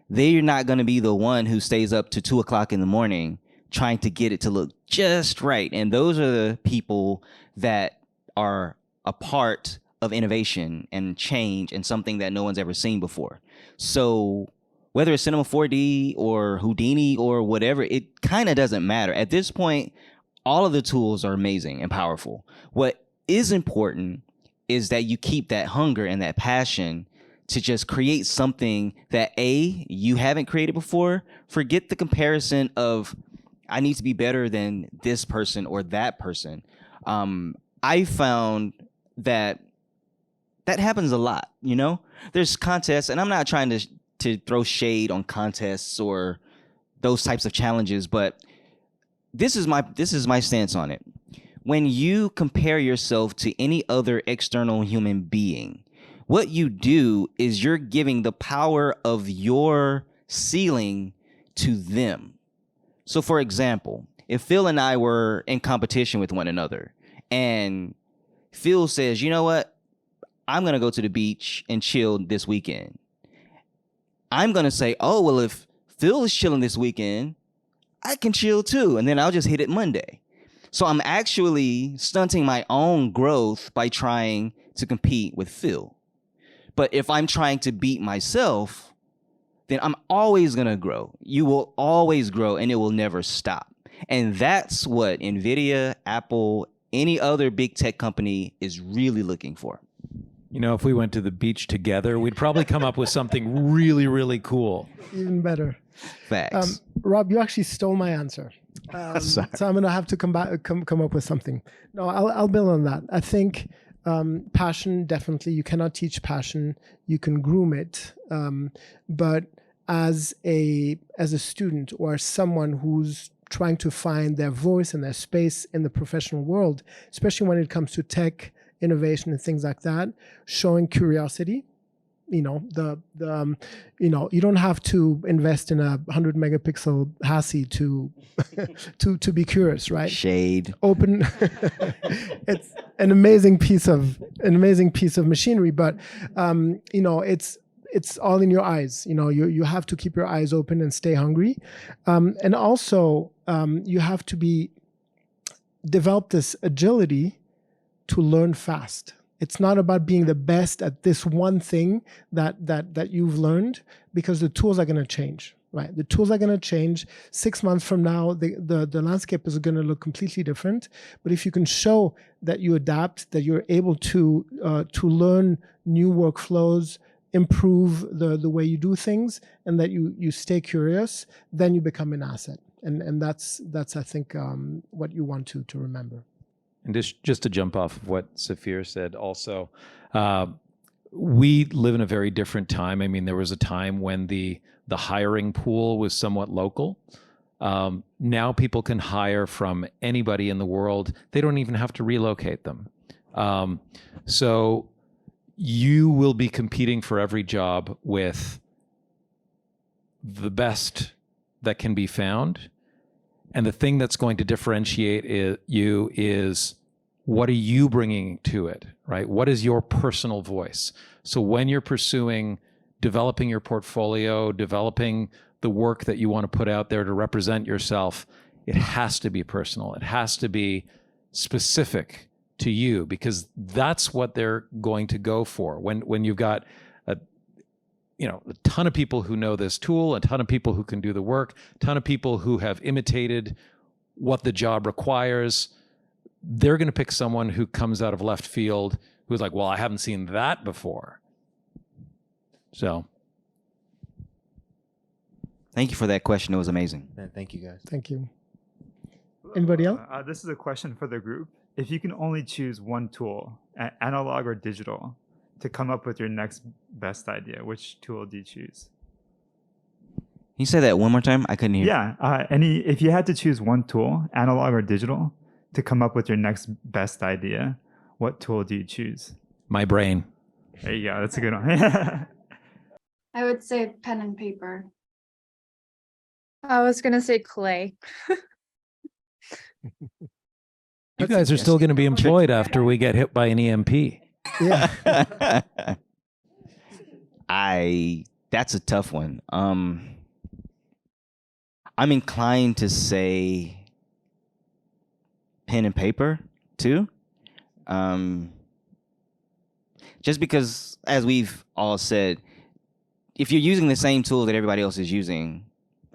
they're not going to be the one who stays up to 2 o'clock in the morning trying to get it to look just right. And those are the people that are a part of innovation and change and something that no one's ever seen before. So whether it's Cinema 4D or Houdini or whatever, it kind of doesn't matter. At this point, all of the tools are amazing and powerful. What is important is that you keep that hunger and that passion to just create something that you haven't created before. Forget the comparison of I need to be better than this person or that person. I found that happens a lot, you know? There's contests, and I'm not trying to throw shade on contests or those types of challenges, but this is my stance on it. When you compare yourself to any other external human being, what you do is you're giving the power of your ceiling to them. So for example, if Phil and I were in competition with one another and Phil says, you know what, I'm going to go to the beach and chill this weekend. I'm going to say, oh, well, if Phil is chilling this weekend, I can chill too. And then I'll just hit it Monday. So I'm actually stunting my own growth by trying to compete with Phil. But if I'm trying to beat myself, then I'm always going to grow. You will always grow and it will never stop. And that's what NVIDIA, Apple, any other big tech company is really looking for. You know, if we went to the beach together, we'd probably come up with something really, really cool. Even better. Facts. Rob, you actually stole my answer. So I'm going to have to come up with something. No, I'll build on that. I think passion, definitely. You cannot teach passion. You can groom it. But as a student or someone who's trying to find their voice and their space in the professional world, especially when it comes to tech, innovation and things like that, showing curiosity. You know, you don't have to invest in a 100 megapixel HASI to be curious, right? Shade. Open. It's an amazing piece of machinery, but it's all in your eyes. You know, you have to keep your eyes open and stay hungry, and also you have to develop this agility to learn fast. It's not about being the best at this one thing that you've learned, because the tools are going to change, right? The tools are going to change. 6 months from now, the landscape is going to look completely different. But if you can show that you adapt, that you're able to learn new workflows, improve the way you do things, and that you stay curious, then you become an asset. And that's I think what you want to remember. And just to jump off of what Safir said also, we live in a very different time. I mean, there was a time when the hiring pool was somewhat local. Now people can hire from anybody in the world. They don't even have to relocate them. So you will be competing for every job with the best that can be found. And the thing that's going to differentiate you is, what are you bringing to it, right? What is your personal voice? So when you're pursuing developing your portfolio, developing the work that you want to put out there to represent yourself, it has to be personal. It has to be specific to you, because that's what they're going to go for. When you've got a ton of people who know this tool, a ton of people who can do the work, a ton of people who have imitated what the job requires, they're going to pick someone who comes out of left field who's like, well, I haven't seen that before. So Thank you for that question. It was amazing. Man, thank you guys. Thank you. Anybody else? This is a question for the group. If you can only choose one tool, analog or digital, to come up with your next best idea, which tool do you choose? Can you say that one more time? I couldn't hear. Yeah. If you had to choose one tool, analog or digital, to come up with your next best idea, what tool do you choose? my brain. There you go. That's a good one. I would say pen and paper. I was gonna say clay. You guys are still going to be employed after we get hit by an EMP. Yeah. That's a tough one. I'm inclined to say pen and paper too. Just because, as we've all said, if you're using the same tool that everybody else is using,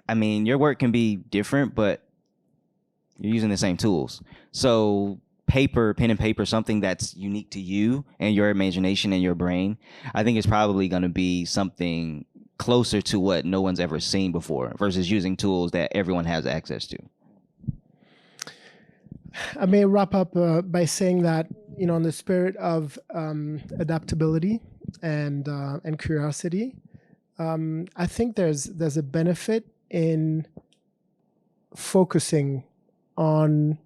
I mean, your work can be different, but you're using the same tools. So pen and paper, something that's unique to you and your imagination and your brain, I think is probably going to be something closer to what no one's ever seen before versus using tools that everyone has access to. I may wrap up by saying that, in the spirit of adaptability and curiosity, I think there's a benefit in focusing on,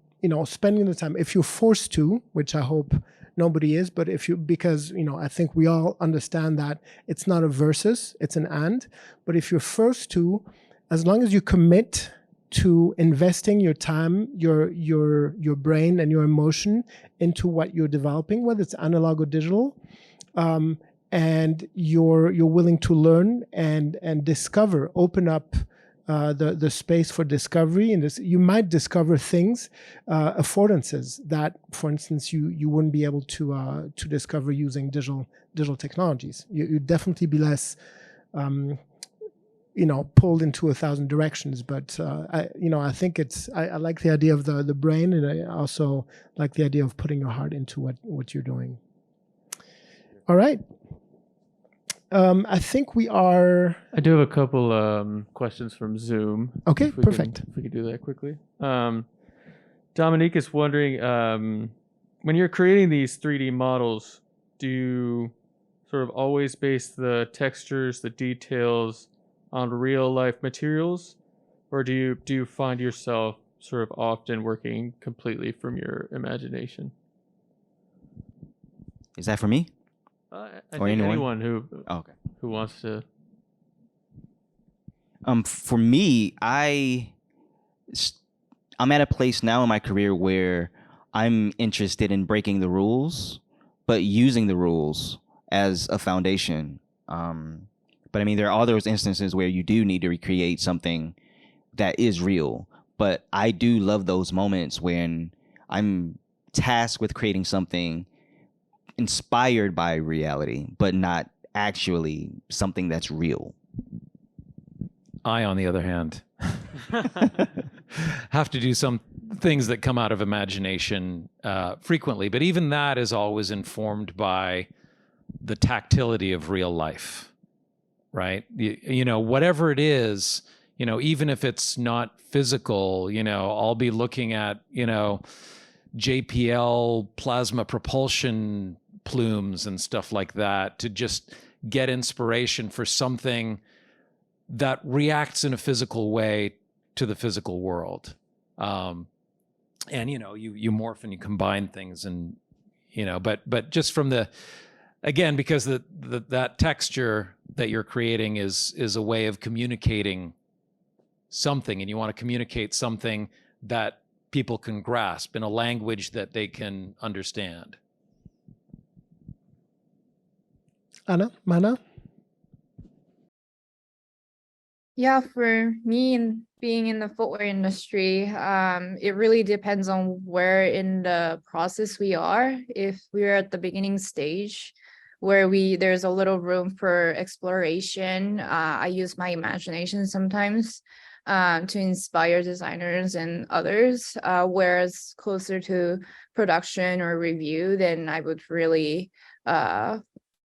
spending the time. If you're forced to, which I hope nobody is, but because I think we all understand that it's not a versus, it's an and. But if you're forced to, as long as you commit to investing your time, your brain and your emotion into what you're developing, whether it's analog or digital, and you're willing to learn and discover, open up the space for discovery, and you might discover things, affordances that, for instance, you wouldn't be able to discover using digital technologies. You'd definitely be less pulled into 1,000 directions. But I think I like the idea of the brain, and I also like the idea of putting your heart into what you're doing. All right. I think we are. I do have a couple questions from Zoom. Okay, perfect. If we could do that quickly. Dominique is wondering, when you're creating these 3D models, do you sort of always base the textures, the details on real life materials, or do you find yourself sort of often working completely from your imagination? Is that for me? I Or think anyone? who wants to. For me, I'm at a place now in my career where I'm interested in breaking the rules, but using the rules as a foundation. But I mean, there are those instances where you do need to recreate something that is real. But I do love those moments when I'm tasked with creating something inspired by reality, but not actually something that's real. I, on the other hand, have to do some things that come out of imagination frequently. But even that is always informed by the tactility of real life, right? Whatever it is, even if it's not physical, I'll be looking at, JPL plasma propulsion plumes and stuff like that to just get inspiration for something that reacts in a physical way to the physical world. And you morph and you combine things, and but just from again, because that texture that you're creating is a way of communicating something, and you want to communicate something that people can grasp in a language that they can understand. Mana? Yeah, for me, in being in the footwear industry, it really depends on where in the process we are. If we're at the beginning stage, where there's a little room for exploration, I use my imagination sometimes to inspire designers and others. Whereas closer to production or review, then I would really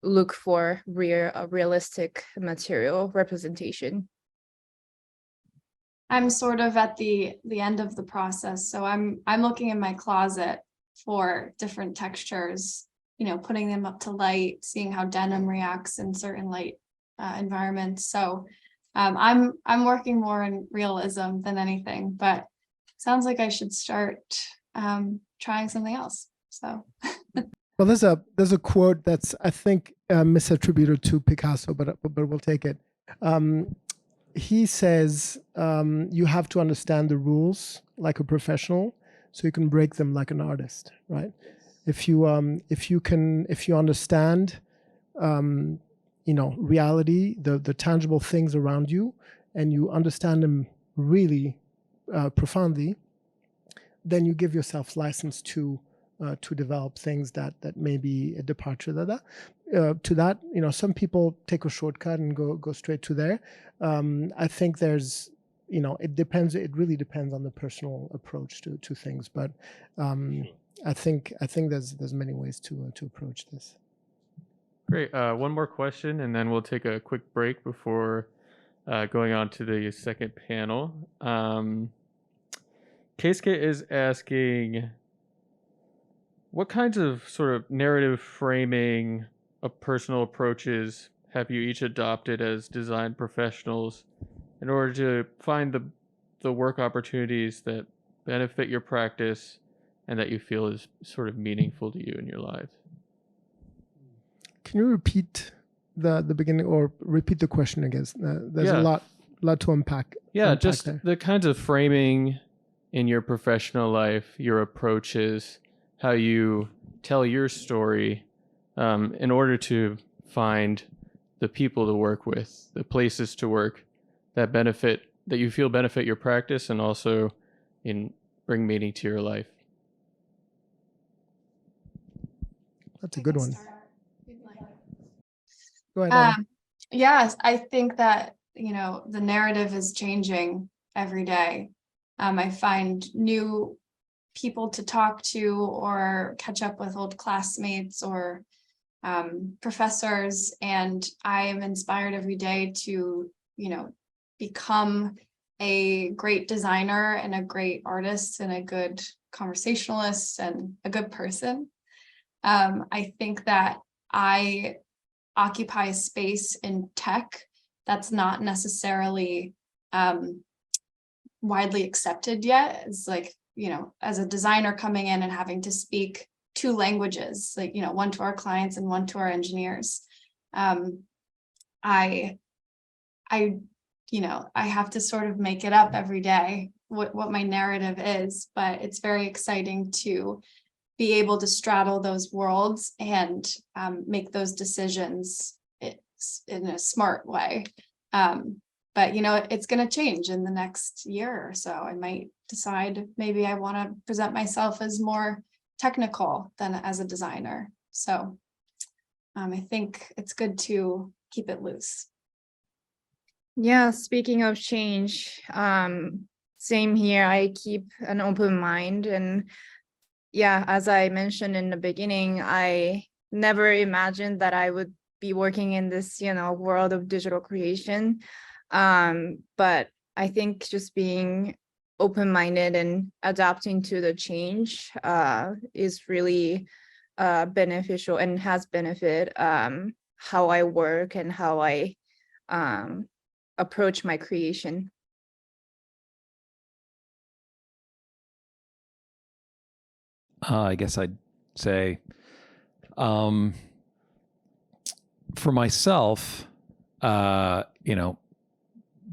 look for realistic material representation. I'm sort of at the end of the process. So I'm looking in my closet for different textures, you know, putting them up to light, seeing how denim reacts in certain light environments. So I'm working more in realism than anything, but sounds like I should start trying something else. So Well, there's a quote that's, I think, misattributed to Picasso, but we'll take it. He says, you have to understand the rules like a professional, so you can break them like an artist, right? If you understand, reality, the tangible things around you, and you understand them really profoundly, then you give yourself license to develop things that may be a departure to that. Some people take a shortcut and go straight to there. I think there's, it depends. It really depends on the personal approach to things. But I think there's many ways to approach this. Great. One more question, and then we'll take a quick break before going on to the second panel. Keisuke is asking, what kinds of sort of narrative framing of personal approaches have you each adopted as design professionals in order to find the work opportunities that benefit your practice and that you feel is sort of meaningful to you in your lives? Can you repeat the beginning, or repeat the question again? There's a lot to unpack. Yeah, just there. The kinds of framing in your professional life, your approaches, how you tell your story in order to find the people to work with, the places to work that you feel benefit your practice and also bring meaning to your life. That's a good one. Go ahead. Yes, I think that, the narrative is changing every day. I find new people to talk to or catch up with old classmates or professors, and I am inspired every day to, become a great designer and a great artist and a good conversationalist and a good person. I think that I occupy a space in tech that's not necessarily widely accepted yet. It's like, as a designer coming in and having to speak two languages, like, one to our clients and one to our engineers. I have to sort of make it up every day what my narrative is, but it's very exciting to be able to straddle those worlds and make those decisions in a smart way. But, it's going to change in the next year or so. I might decide maybe I want to present myself as more technical than as a designer. So I think it's good to keep it loose. Yeah, speaking of change, same here. I keep an open mind. And yeah, as I mentioned in the beginning, I never imagined that I would be working in this, world of digital creation. But I think just being open-minded and adapting to the change is really beneficial and has benefited how I work and how I approach my creation. I guess I'd say, for myself,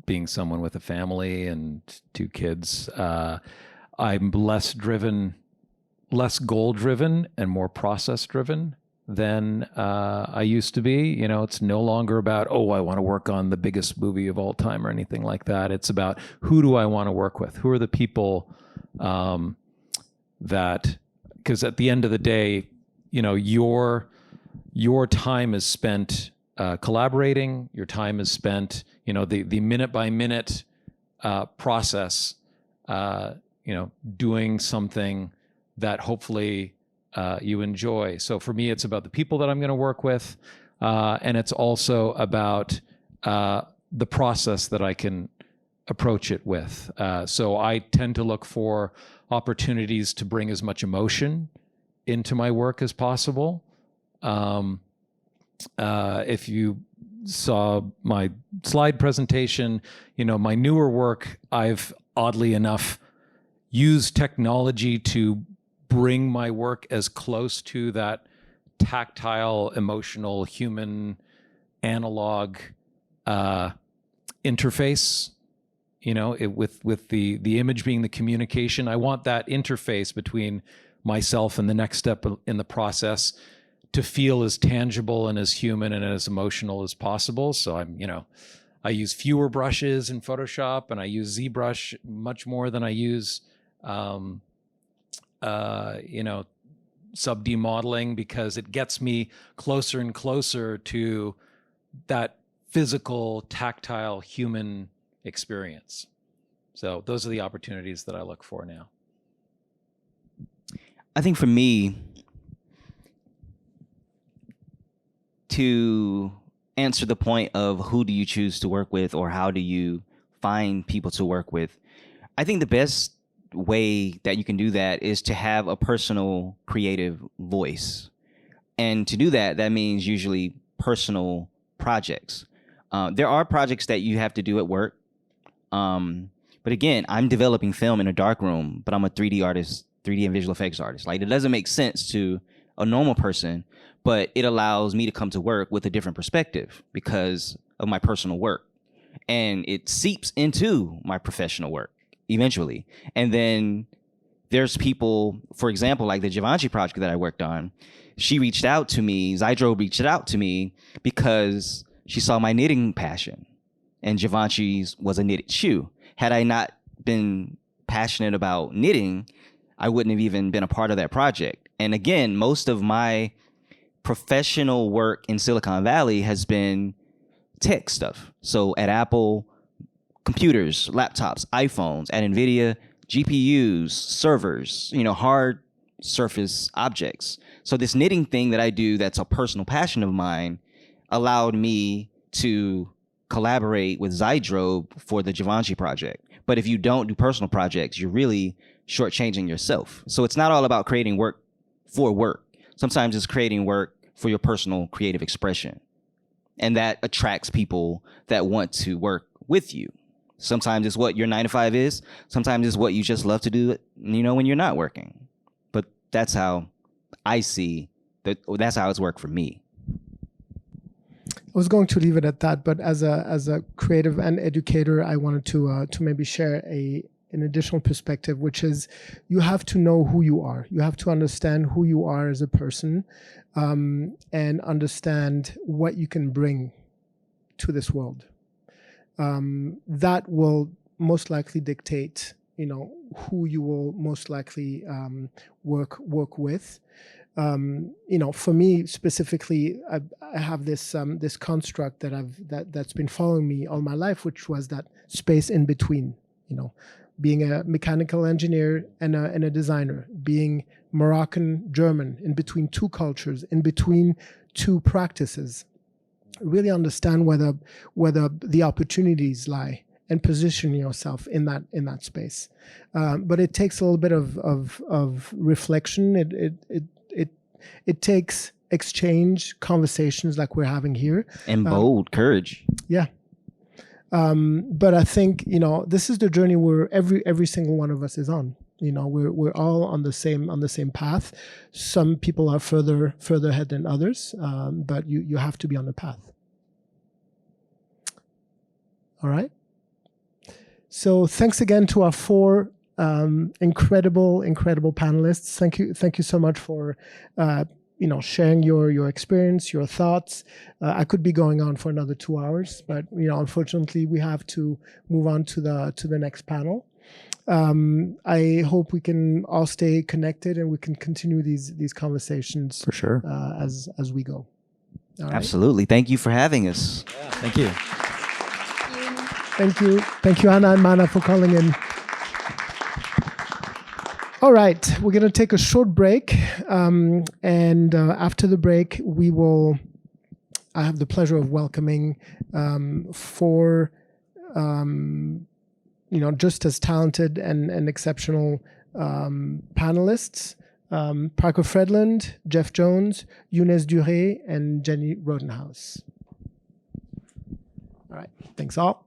being someone with a family and 2 kids, I'm less goal driven and more process driven. than I used to be. You know, it's no longer about, oh, I want to work on the biggest movie of all time or anything like that. It's about, who do I want to work with? Who are the people that, because at the end of the day, you know, your time is spent collaborating. Your time is spent, you know, the minute by minute process, you know, doing something that hopefully you enjoy. So for me, it's about the people that I'm going to work with, and it's also about the process that I can approach it with. So I tend to look for opportunities to bring as much emotion into my work as possible. If you saw my slide presentation, you know, my newer work, I've oddly enough used technology to bring my work as close to that tactile, emotional, human, analog interface. You know, with the image being the communication. I want that interface between myself and the next step in the process to feel as tangible and as human and as emotional as possible. So I use fewer brushes in Photoshop, and I use ZBrush much more than I use, sub-D modeling, because it gets me closer and closer to that physical, tactile, human experience. So those are the opportunities that I look for now. I think for me, to answer the point of who do you choose to work with or how do you find people to work with, I think the best way that you can do that is to have a personal creative voice. And to do that, that means usually personal projects. There are projects that you have to do at work. But again, I'm developing film in a dark room, but I'm a 3D artist, 3D and visual effects artist. Like, it doesn't make sense to a normal person, but it allows me to come to work with a different perspective because of my personal work. And it seeps into my professional work eventually. And then there's people, for example, like the Givenchy project that I worked on, she reached out to me, Zydro reached out to me because she saw my knitting passion. And Givenchy's was a knitted shoe. Had I not been passionate about knitting, I wouldn't have even been a part of that project. And again, most of my professional work in Silicon Valley has been tech stuff. So at Apple, computers, laptops, iPhones. At NVIDIA, GPUs, servers, hard surface objects. So this knitting thing that I do that's a personal passion of mine allowed me to collaborate with Zydro for the Givenchy project. But if you don't do personal projects, you're really shortchanging yourself. So it's not all about creating work for work. Sometimes it's creating work for your personal creative expression. And that attracts people that want to work with you. Sometimes it's what your 9 to 5 is. Sometimes it's what you just love to do, when you're not working. But that's how I see that. That's how it's worked for me. I was going to leave it at that, but as a creative and educator, I wanted to maybe share an additional perspective, which is you have to know who you are. You have to understand who you are as a person, and understand what you can bring to this world. That will most likely dictate, who you will most likely work with. For me specifically, I have this construct that's been following me all my life, which was that space in between. Being a mechanical engineer and a designer, being Moroccan German, in between two cultures, in between two practices. Really understand whether the opportunities lie and position yourself in that space. But it takes a little bit of reflection. It takes exchange, conversations like we're having here. And bold courage. Yeah. But I think, this is the journey where every single one of us is on. We're all on the same path. Some people are further ahead than others, but you have to be on the path. All right. So thanks again to our 4 incredible panelists. Thank you so much for sharing your experience, your thoughts. I could be going on for another 2 hours, but unfortunately, we have to move on to the next panel. I hope we can all stay connected and we can continue these conversations For sure. As we go. All right. Absolutely. Thank you for having us. Yeah, thank you. Thank you, Anna and Mana, for calling in. All right, we're going to take a short break, and after the break, I have the pleasure of welcoming 4, just as talented and exceptional panelists: Parker Fredland, Jeff Jones, Younes Duré, and Jenny Rodenhouse. All right, thanks all.